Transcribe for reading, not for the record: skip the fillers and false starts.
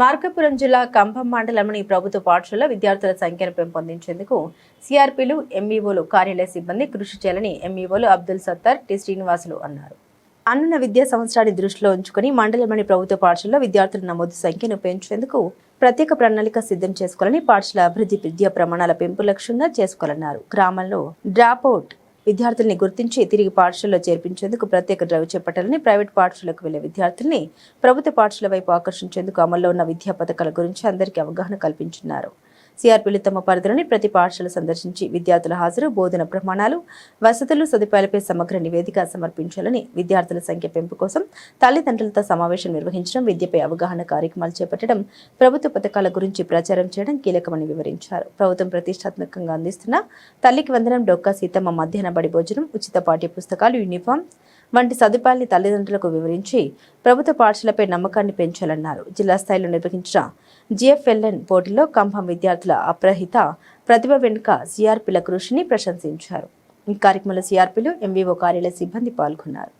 మార్కాపురం జిల్లా కంభం మండలంలోని ప్రభుత్వ పాఠశాల విద్యార్థుల సంఖ్యను పెంపొందించేందుకు సిఆర్పీలు, ఎంఈఓలు, కార్యాలయ సిబ్బంది కృషి చేయాలని ఎంఈఓలు అబ్దుల్ సత్తార్, టి శ్రీనివాసులు అన్నారు. రానున్న విద్యా సంవత్సరాన్ని దృష్టిలో ఉంచుకుని మండలంలోని ప్రభుత్వ పాఠశాలలో విద్యార్థుల నమోదు సంఖ్యను పెంచేందుకు ప్రత్యేక ప్రణాళిక సిద్ధం చేసుకోవాలని, పాఠశాల అభివృద్ధి విద్యా ప్రమాణాల పెంపు లక్ష్యంగా చేసుకోవాలన్నారు. గ్రామాల్లో డ్రాప్అవుట్ విద్యార్థుల్ని గుర్తించి తిరిగి పాఠశాలలో చేర్పించేందుకు ప్రత్యేక డ్రైవ్ చేపట్టాలని, ప్రైవేట్ పాఠశాలకు వెళ్లే విద్యార్థుల్ని ప్రభుత్వ పాఠశాల వైపు ఆకర్షించేందుకు అమల్లో ఉన్న విద్యా పథకాల గురించి అందరికీ అవగాహన కల్పించున్నారు. సిఆర్పీలు తమ పరిధిలోని ప్రతి పాఠశాల సందర్శించి విద్యార్థుల హాజరు, బోధన ప్రమాణాలు, వసతులు, సదుపాయాలపై సమగ్ర నివేదిక సమర్పించాలని, విద్యార్థుల సంఖ్య పెంపు కోసం తల్లిదండ్రులతో సమావేశం నిర్వహించడం, విద్యపై అవగాహన కార్యక్రమాలు చేపట్టడం, ప్రభుత్వ పథకాల గురించి ప్రచారం చేయడం కీలకమని వివరించారు. ప్రభుత్వం ప్రతిష్టాత్మకంగా అందిస్తున్న తల్లికి వందనం, డొక్కా సీతమ్మ మధ్యాహ్న బడి భోజనం, ఉచిత పాఠ్య పుస్తకాలు, యూనిఫామ్ వంటి సదుపాయాల్ని తల్లిదండ్రులకు వివరించి ప్రభుత్వ పాఠశాలపై నమ్మకాన్ని పెంచాలన్నారు. జిల్లా స్థాయిలో నిర్వహించిన జిఎఫ్ఎల్ఎన్ పోటీలో కంభం విద్యార్థుల అప్రహిత ప్రతిభ వెనుక సిఆర్పీల కృషిని ప్రశంసించారు. ఈ కార్యక్రమంలో సిఆర్పీలు, ఎంవీఓ, కార్యాలయ సిబ్బంది పాల్గొన్నారు.